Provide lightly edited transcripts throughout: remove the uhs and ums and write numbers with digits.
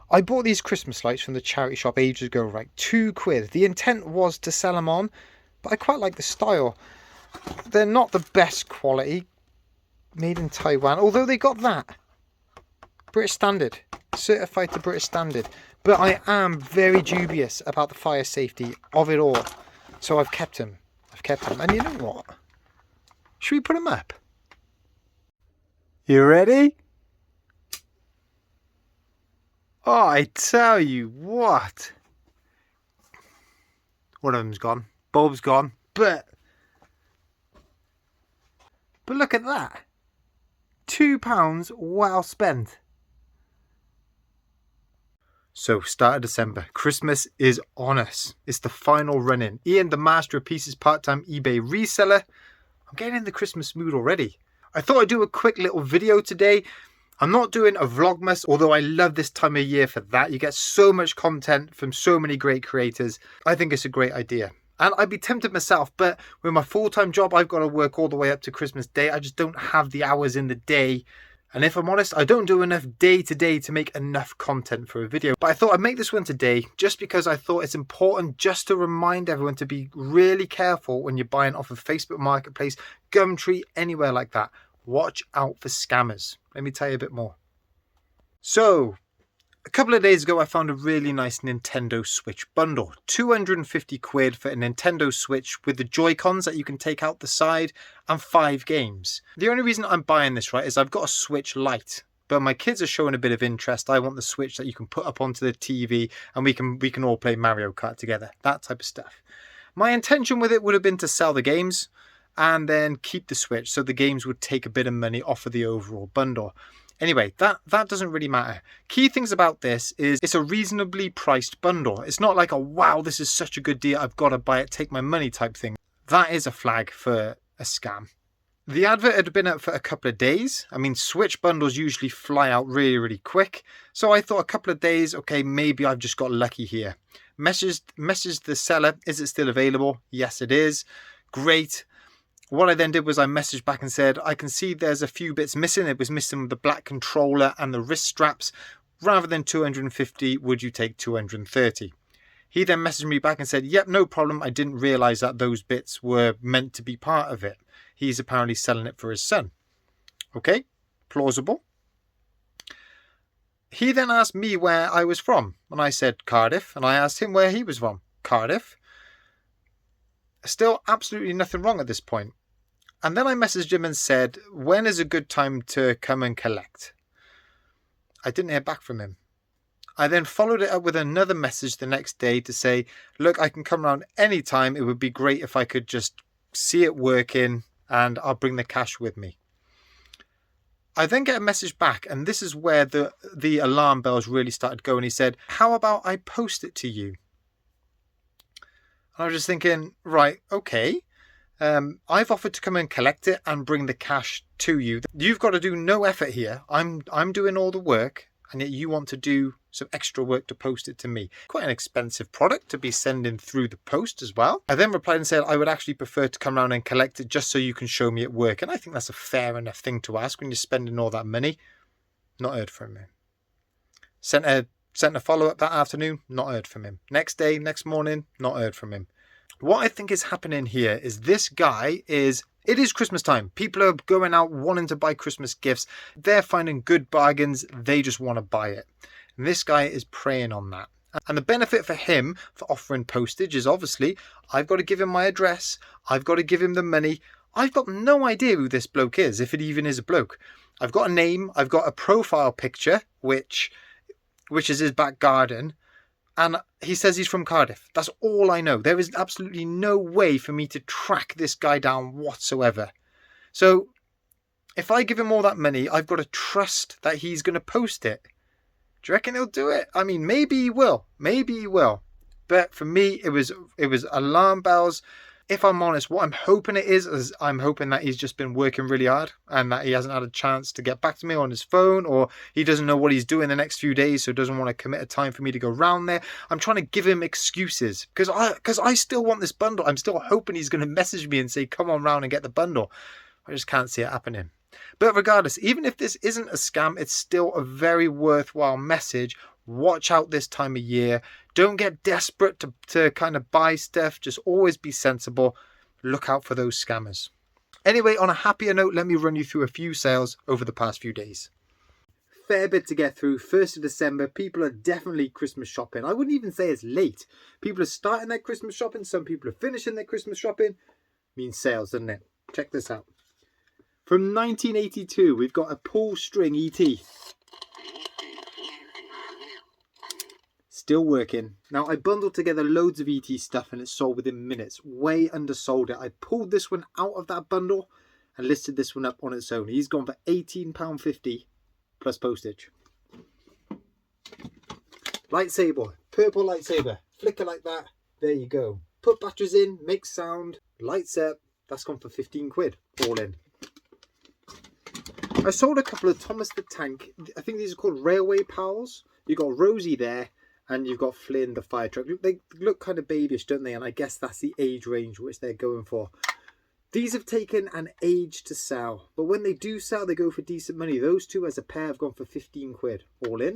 I bought these Christmas lights from the charity shop ages ago, right? £2. The intent was to sell them on, but I quite like the style. They're not the best quality, made in Taiwan, although they got that. British standard, certified to British standard. But I am very dubious about the fire safety of it all. So I've kept them. And you know what? Should we put them up? You ready? Oh, I tell you what. One of them's gone. Bulb's gone. But look at that. £2 well spent. So, start of December. Christmas is on us. It's the final run-in. Ian, the master of pieces, part-time eBay reseller. I'm getting in the Christmas mood already. I thought I'd do a quick little video today. I'm not doing a vlogmas, although I love this time of year for that. You get so much content from so many great creators. I think it's a great idea. And I'd be tempted myself, but with my full-time job, I've got to work all the way up to Christmas Day. I just don't have the hours in the day. And if I'm honest, I don't do enough day to day to make enough content for a video. But I thought I'd make this one today just because I thought it's important just to remind everyone to be really careful when you're buying off of Facebook Marketplace, Gumtree, anywhere like that. Watch out for scammers. Let me tell you a bit more. So, a couple of days ago, I found a really nice Nintendo Switch bundle. £250 for a Nintendo Switch with the Joy-Cons that you can take out the side and 5 games. The only reason I'm buying this, right, is I've got a Switch Lite, but my kids are showing a bit of interest. I want the Switch that you can put up onto the TV and we can all play Mario Kart together, that type of stuff. My intention with it would have been to sell the games and then keep the Switch so the games would take a bit of money off of the overall bundle. Anyway, that doesn't really matter. Key things about this is it's a reasonably priced bundle. It's not like a, wow, this is such a good deal, I've got to buy it, take my money type thing. That is a flag for a scam. The advert had been up for a couple of days. I mean, Switch bundles usually fly out really, really quick. So I thought a couple of days, okay, maybe I've just got lucky here. Messaged the seller, is it still available? Yes, it is. Great. What I then did was I messaged back and said, I can see there's a few bits missing. It was missing the black controller and the wrist straps. Rather than 250, would you take 230? He then messaged me back and said, yep, no problem. I didn't realize that those bits were meant to be part of it. He's apparently selling it for his son. Okay, plausible. He then asked me where I was from. And I said Cardiff. And I asked him where he was from. Cardiff. Still absolutely nothing wrong at this point. And then I messaged him and said, when is a good time to come and collect? I didn't hear back from him. I then followed it up with another message the next day to say, look, I can come around anytime. It would be great if I could just see it working and I'll bring the cash with me. I then get a message back, and this is where the alarm bells really started going. He said, how about I post it to you? And I was just thinking, right, okay. I've offered to come and collect it and bring the cash to you. You've got to do no effort here. I'm doing all the work, and yet you want to do some extra work to post it to me. Quite an expensive product to be sending through the post as well. I then replied and said, I would actually prefer to come around and collect it just so you can show me it work. And I think that's a fair enough thing to ask when you're spending all that money. Not heard from him. Sent a follow-up that afternoon, not heard from him. Next day, next morning, not heard from him. What I think is happening here is this guy it is Christmas time. People are going out wanting to buy Christmas gifts. They're finding good bargains. They just want to buy it. And this guy is preying on that. And the benefit for him for offering postage is obviously I've got to give him my address. I've got to give him the money. I've got no idea who this bloke is, if it even is a bloke. I've got a name. I've got a profile picture, which is his back garden. And he says he's from Cardiff. That's all I know. There is absolutely no way for me to track this guy down whatsoever. So if I give him all that money, I've got to trust that he's going to post it. Do you reckon he'll do it? I mean, maybe he will. Maybe he will. But for me, it was alarm bells. If I'm honest, what I'm hoping it is I'm hoping that he's just been working really hard and that he hasn't had a chance to get back to me on his phone, or he doesn't know what he's doing the next few days, so doesn't want to commit a time for me to go round there. I'm trying to give him excuses because I still want this bundle. I'm still hoping he's going to message me and say, come on round and get the bundle. I just can't see it happening. But regardless, even if this isn't a scam, it's still a very worthwhile message. watch out this time of year. Don't get desperate to kind of buy stuff. Just always be sensible. Look out for those scammers. Anyway, on a happier note, let me run you through a few sales over the past few days. Fair bit to get through. 1st of December, people are definitely Christmas shopping. I wouldn't even say it's late. People are starting their Christmas shopping. Some people are finishing their Christmas shopping. Means sales, doesn't it? Check this out. From 1982, we've got a pull string ET. Still working. Now, I bundled together loads of ET stuff and it sold within minutes. Way undersold it. I pulled this one out of that bundle and listed this one up on its own. He's gone for £18.50 plus postage. Lightsaber. Purple lightsaber. Flicker like that. There you go. Put batteries in. Makes sound. Lights up. That's gone for 15 quid. All in. I sold a couple of Thomas the Tank. I think these are called Railway Pals. You've got Rosie there. And you've got Flynn, the fire truck. They look kind of babyish, don't they? And I guess that's the age range which they're going for. These have taken an age to sell. But when they do sell, they go for decent money. Those two as a pair have gone for 15 quid. All in.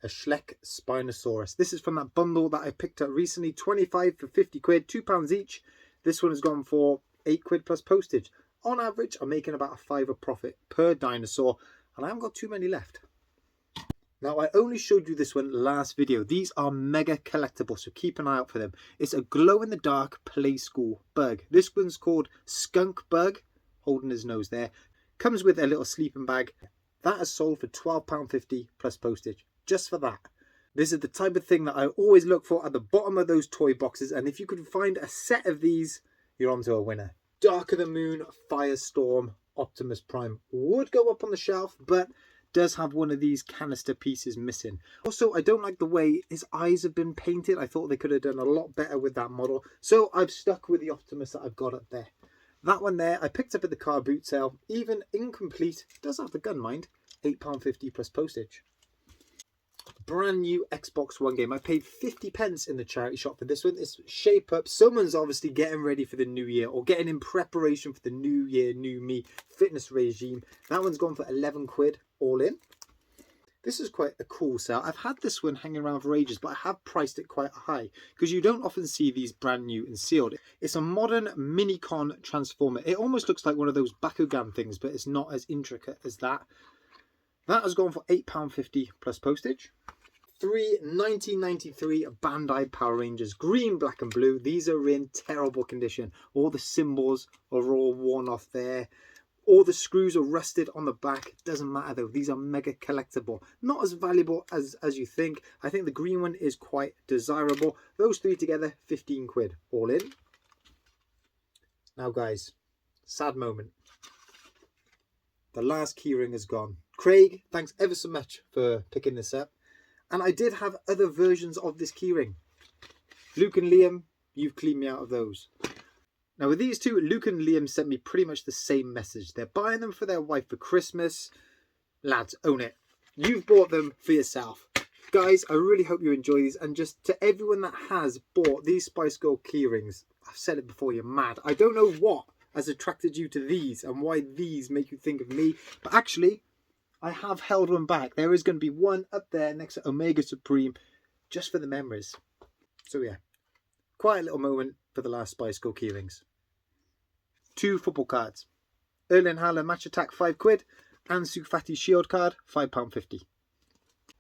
A Schleck Spinosaurus. This is from that bundle that I picked up recently. 25 for 50 quid. £2 each. This one has gone for 8 quid plus postage. On average, I'm making about a £5 profit per dinosaur. And I haven't got too many left. Now, I only showed you this one last video. These are mega collectible, so keep an eye out for them. It's a glow-in-the-dark play school bug. This one's called Skunk Bug, holding his nose there. Comes with a little sleeping bag. That is sold for £12.50 plus postage, just for that. This is the type of thing that I always look for at the bottom of those toy boxes, and if you could find a set of these, you're onto a winner. Dark of the Moon, Firestorm, Optimus Prime would go up on the shelf, but does have one of these canister pieces missing. Also, I don't like the way his eyes have been painted. I thought they could have done a lot better with that model. So I've stuck with the Optimus that I've got up there. That one there, I picked up at the car boot sale. Even incomplete, does have the gun, mind. £8.50 plus postage. Brand new Xbox One game. I paid 50p in the charity shop for this one. It's Shape Up. Someone's obviously getting ready for the new year or getting in preparation for the new year, new me fitness regime. That one's gone for 11 quid all in. This is quite a cool sale. I've had this one hanging around for ages, but I have priced it quite high because you don't often see these brand new and sealed. It's a modern Minicon Transformer. It almost looks like one of those Bakugan things, but it's not as intricate as that. That has gone for £8.50 plus postage. 3 1993 Bandai Power Rangers, green, black and blue. These are in terrible condition. All the symbols are all worn off there. All the screws are rusted on the back. Doesn't matter though. These are mega collectible. Not as valuable as you think. I think the green one is quite desirable. Those three together, 15 quid all in. Now guys, sad moment. The last keyring is gone. Craig, thanks ever so much for picking this up. And I did have other versions of this keyring. Luke and Liam, you've cleaned me out of those. Now with these two, Luke and Liam sent me pretty much the same message. They're buying them for their wife for Christmas. Lads, own it. You've bought them for yourself. Guys, I really hope you enjoy these. And just to everyone that has bought these Spice Girl keyrings, I've said it before, you're mad. I don't know what has attracted you to these and why these make you think of me. But actually, I have held one back. There is going to be one up there next to Omega Supreme just for the memories. So yeah, quite a little moment for the last Spice Girl keyrings. 2 football cards. Erling Haaland Match Attack, 5 quid. Ansu Fati Shield card, £5.50.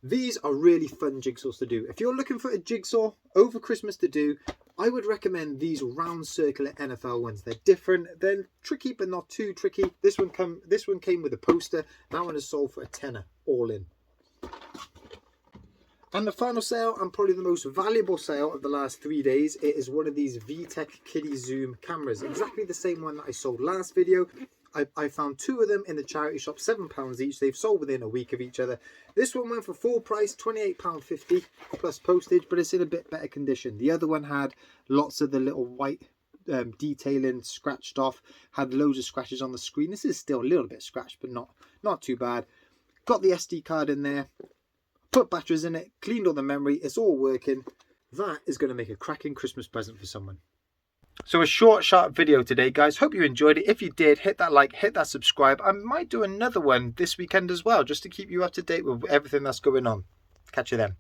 These are really fun jigsaws to do. If you're looking for a jigsaw over Christmas to do, I would recommend these round circular NFL ones. They're different, they're tricky but not too tricky. This one came with a poster. That one is sold for a tenner, all in. And the final sale, and probably the most valuable sale of the last 3 days, it is one of these VTech Kiddie Zoom cameras. Exactly the same one that I sold last video. I found 2 of them in the charity shop, £7 each. They've sold within a week of each other. This one went for full price, £28.50 plus postage, but it's in a bit better condition. The other one had lots of the little white detailing scratched off, had loads of scratches on the screen. This is still a little bit scratched, but not too bad. Got the SD card in there, put batteries in it, cleaned all the memory, it's all working. That is going to make a cracking Christmas present for someone. So a short, sharp video today, guys. Hope you enjoyed it. If you did, hit that like, hit that subscribe. I might do another one this weekend as well, just to keep you up to date with everything that's going on. Catch you then.